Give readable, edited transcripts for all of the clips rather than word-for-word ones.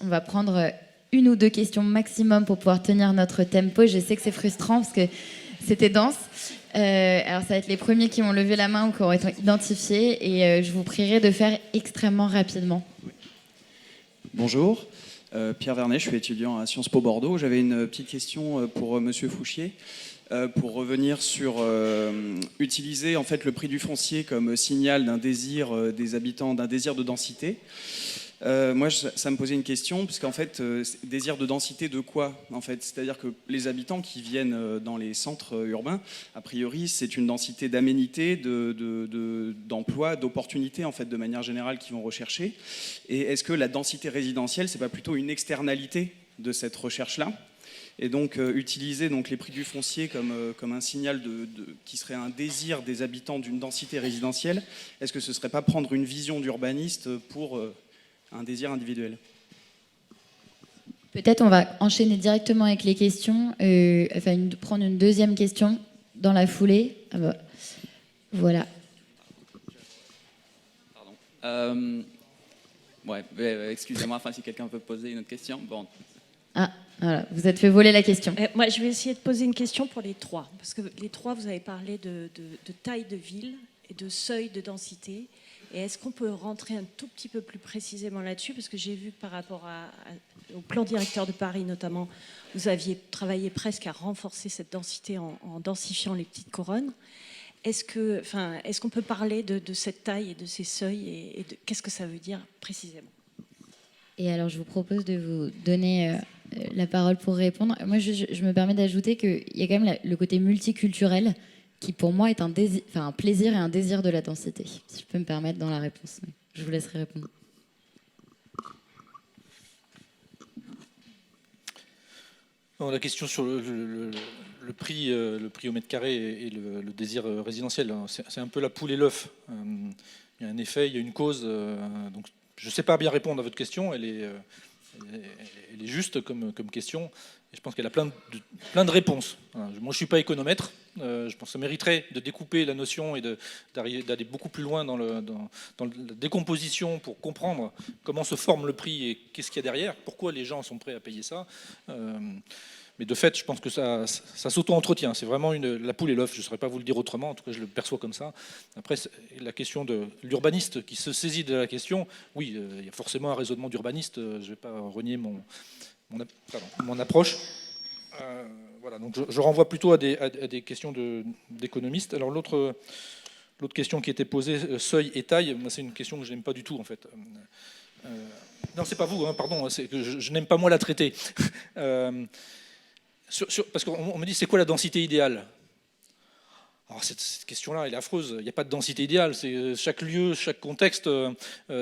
On va prendre une ou deux questions maximum pour pouvoir tenir notre tempo. Je sais que c'est frustrant parce que c'était dense. Alors ça va être les premiers qui ont levé la main ou qui auront été identifiés et je vous prierai de faire extrêmement rapidement. Bonjour, Pierre Vernet, je suis étudiant à Sciences Po Bordeaux. J'avais une petite question pour Monsieur Fouchier. Pour revenir sur utiliser en fait le prix du foncier comme signal d'un désir des habitants, d'un désir de densité. Moi, ça me posait une question, parce qu'en fait, désir de densité de quoi en fait? C'est-à-dire que les habitants qui viennent dans les centres urbains, a priori, c'est une densité d'aménité, d'emploi, d'opportunités en fait, de manière générale, qu'ils vont rechercher. Et est-ce que la densité résidentielle, c'est pas plutôt une externalité de cette recherche-là? Et donc utiliser donc, les prix du foncier comme un signal qui serait un désir des habitants d'une densité résidentielle, est-ce que ce ne serait pas prendre une vision d'urbaniste pour un désir individuel? Peut-être on va enchaîner directement avec les questions, prendre une deuxième question dans la foulée. Ah bah, voilà. Pardon. Ouais, excusez-moi, si quelqu'un peut poser une autre question. Bon. Ah, voilà, vous êtes fait voler la question. Moi, je vais essayer de poser une question pour les trois. Parce que les trois, vous avez parlé de taille de ville et de seuil de densité. Et est-ce qu'on peut rentrer un tout petit peu plus précisément là-dessus? Parce que j'ai vu que par rapport au plan directeur de Paris notamment, vous aviez travaillé presque à renforcer cette densité en densifiant les petites couronnes. Est-ce qu'on peut parler de cette taille et de ces seuils et de qu'est-ce que ça veut dire précisément? Et alors, je vous propose de vous donner la parole pour répondre. Moi, je me permets d'ajouter qu'il y a quand même le côté multiculturel qui, pour moi, est un plaisir et un désir de la densité. Si je peux me permettre dans la réponse. Je vous laisserai répondre. Non, la question sur le prix au mètre carré et le désir résidentiel, c'est un peu la poule et l'œuf. Il y a un effet, il y a une cause. Donc, je ne sais pas bien répondre à votre question. Elle est juste comme question. Et je pense qu'elle a plein de réponses. Moi, je ne suis pas économètre. Je pense que ça mériterait de découper la notion et d'aller beaucoup plus loin dans la décomposition pour comprendre comment se forme le prix et qu'est-ce qu'il y a derrière, pourquoi les gens sont prêts à payer ça. Mais de fait, je pense que ça s'auto-entretient. C'est vraiment la poule et l'œuf. Je ne saurais pas vous le dire autrement. En tout cas, je le perçois comme ça. Après, la question de l'urbaniste qui se saisit de la question, oui, il y a forcément un raisonnement d'urbaniste. Je ne vais pas renier mon approche. Voilà, donc je renvoie plutôt à des questions d'économistes. Alors l'autre question qui était posée, seuil et taille, c'est une question que je n'aime pas du tout en fait. Non, c'est pas vous, pardon, c'est que je n'aime pas moi la traiter. Parce qu'on me dit c'est quoi la densité idéale? Alors cette question-là, elle est affreuse. Il n'y a pas de densité idéale. Chaque lieu, chaque contexte,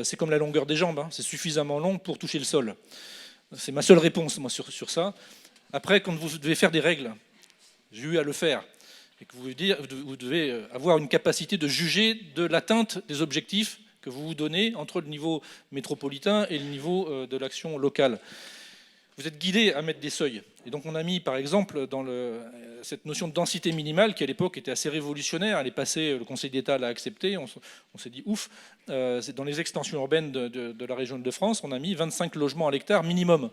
c'est comme la longueur des jambes. C'est suffisamment long pour toucher le sol. C'est ma seule réponse moi, sur ça. Après, quand vous devez faire des règles, j'ai eu à le faire, et que vous devez avoir une capacité de juger de l'atteinte des objectifs que vous vous donnez entre le niveau métropolitain et le niveau de l'action locale. Vous êtes guidé à mettre des seuils. Et donc on a mis par exemple dans cette notion de densité minimale qui à l'époque était assez révolutionnaire, elle est passée, le Conseil d'État l'a acceptée, on s'est dit ouf, c'est dans les extensions urbaines de la région de France, on a mis 25 logements à l'hectare minimum.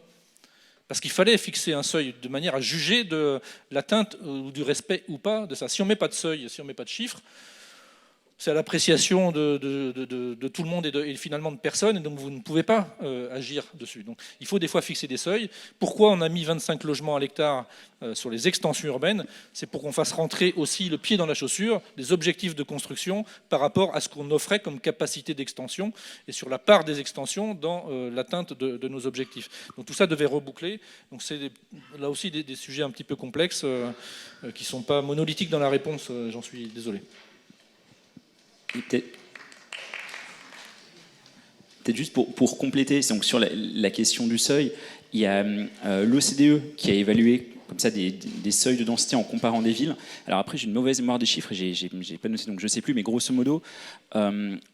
Parce qu'il fallait fixer un seuil de manière à juger de l'atteinte ou du respect ou pas de ça. Si on ne met pas de seuil, si on ne met pas de chiffres, c'est à l'appréciation de tout le monde et finalement de personne, et donc vous ne pouvez pas agir dessus. Donc il faut des fois fixer des seuils. Pourquoi on a mis 25 logements à l'hectare sur les extensions urbaines? C'est pour qu'on fasse rentrer aussi le pied dans la chaussure des objectifs de construction par rapport à ce qu'on offrait comme capacité d'extension et sur la part des extensions dans l'atteinte de nos objectifs. Donc tout ça devait reboucler. Donc c'est là aussi des sujets un petit peu complexes qui ne sont pas monolithiques dans la réponse, j'en suis désolé. Peut-être juste pour compléter, donc sur la question du seuil, il y a l'OCDE qui a évalué comme ça des seuils de densité en comparant des villes. Alors après, j'ai une mauvaise mémoire des chiffres, j'ai pas noté, donc je ne sais plus, mais grosso modo,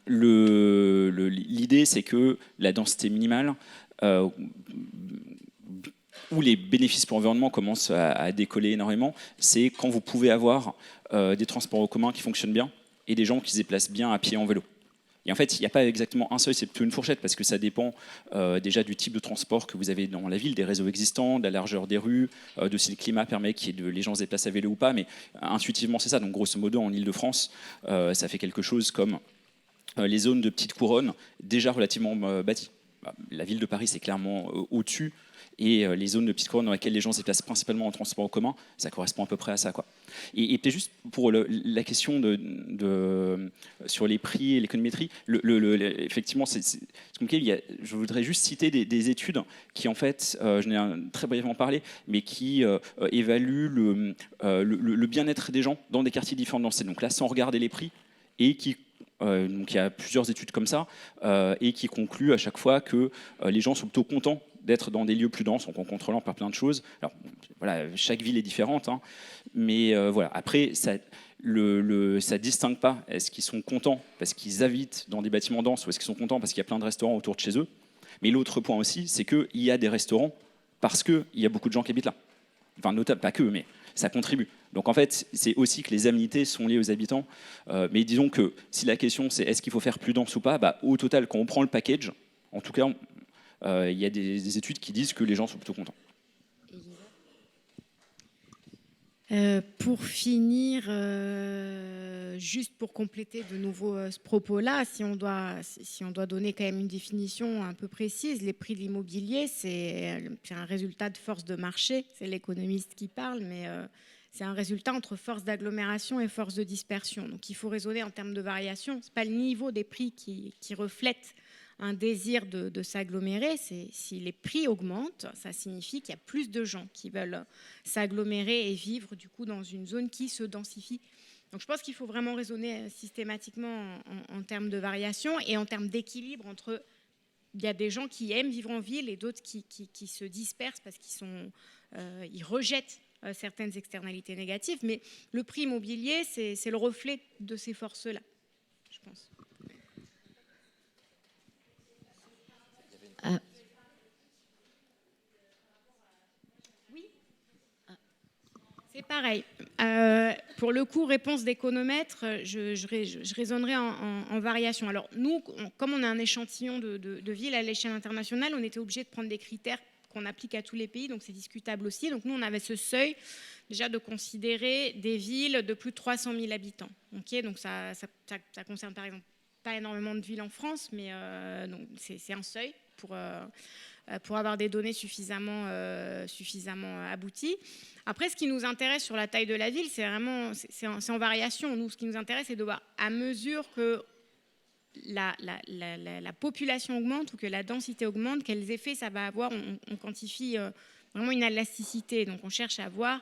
l'idée c'est que la densité minimale, où les bénéfices pour l'environnement commencent à décoller énormément, c'est quand vous pouvez avoir des transports en commun qui fonctionnent bien, et des gens qui se déplacent bien à pied en vélo. Et en fait, il n'y a pas exactement un seuil, c'est plutôt une fourchette, parce que ça dépend déjà du type de transport que vous avez dans la ville, des réseaux existants, de la largeur des rues, de si le climat permet les gens se déplacent à vélo ou pas. Mais intuitivement, c'est ça. Donc grosso modo, en Ile-de-France, ça fait quelque chose comme les zones de petite couronne déjà relativement bâties. La ville de Paris, c'est clairement au-dessus. Et les zones de petite couronne dans lesquelles les gens se déplacent principalement en transport en commun, ça correspond à peu près à ça, quoi. Et peut-être juste pour la question sur les prix et l'économétrie, effectivement, c'est compliqué. Je voudrais juste citer des études qui, en fait, je n'ai très brièvement parlé, mais qui évaluent le bien-être des gens dans des quartiers différents de Nancy. Donc là, sans regarder les prix, et qui donc il y a plusieurs études comme ça, et qui concluent à chaque fois que les gens sont plutôt contents d'être dans des lieux plus denses, en contrôlant par plein de choses. Alors voilà, chaque ville est différente, hein, mais voilà. Après, ça distingue pas. Est-ce qu'ils sont contents parce qu'ils habitent dans des bâtiments denses, ou est-ce qu'ils sont contents parce qu'il y a plein de restaurants autour de chez eux? Mais l'autre point aussi, c'est qu'il y a des restaurants parce qu'il y a beaucoup de gens qui habitent là. Enfin, notable, pas que, mais ça contribue. Donc en fait, c'est aussi que les aménités sont liées aux habitants. Mais disons que si la question c'est est-ce qu'il faut faire plus dense ou pas, au total, quand on prend le package, en tout cas, il y a des études qui disent que les gens sont plutôt contents. Pour finir, juste pour compléter de nouveau ce propos-là, si on doit donner quand même une définition un peu précise, les prix de l'immobilier, c'est un résultat de force de marché, c'est l'économiste qui parle, mais c'est un résultat entre force d'agglomération et force de dispersion. Donc il faut raisonner en termes de variation. Ce n'est pas le niveau des prix qui reflète un désir de s'agglomérer. Si les prix augmentent, ça signifie qu'il y a plus de gens qui veulent s'agglomérer et vivre du coup dans une zone qui se densifie. Donc je pense qu'il faut vraiment raisonner systématiquement en termes de variation et en termes d'équilibre entre... Il y a des gens qui aiment vivre en ville et d'autres qui se dispersent parce qu'ils rejettent certaines externalités négatives. Mais le prix immobilier, c'est le reflet de ces forces-là, je pense. Oui. C'est pareil. Pour le coup, réponse d'économètre, je raisonnerai en variation. Alors nous, comme on a un échantillon de villes à l'échelle internationale, on était obligé de prendre des critères qu'on applique à tous les pays, donc c'est discutable aussi. Donc nous, on avait ce seuil déjà de considérer des villes de plus de 300 000 habitants. Okay, donc ça concerne par exemple pas énormément de villes en France, mais donc c'est un seuil pour avoir des données suffisamment abouties. Après, ce qui nous intéresse sur la taille de la ville, c'est en variation. Nous, ce qui nous intéresse, c'est de voir à mesure que la population augmente ou que la densité augmente, quels effets ça va avoir. On quantifie vraiment une élasticité. Donc, on cherche à voir,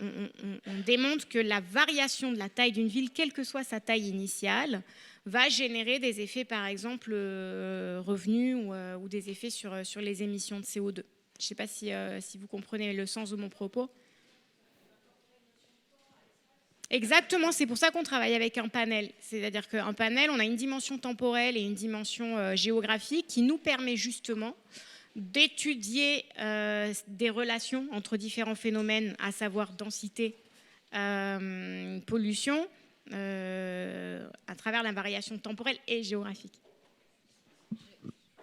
on démontre que la variation de la taille d'une ville, quelle que soit sa taille initiale, va générer des effets, par exemple, revenus ou des effets sur les émissions de CO2. Je ne sais pas si vous comprenez le sens de mon propos. Exactement, c'est pour ça qu'on travaille avec un panel. C'est-à-dire qu'un panel, on a une dimension temporelle et une dimension géographique qui nous permet justement d'étudier des relations entre différents phénomènes, à savoir densité, pollution, à travers la variation temporelle et géographique.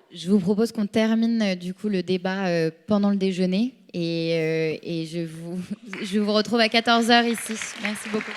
Je vous propose qu'on termine du coup le débat pendant le déjeuner et je vous retrouve à 14h ici. Merci beaucoup.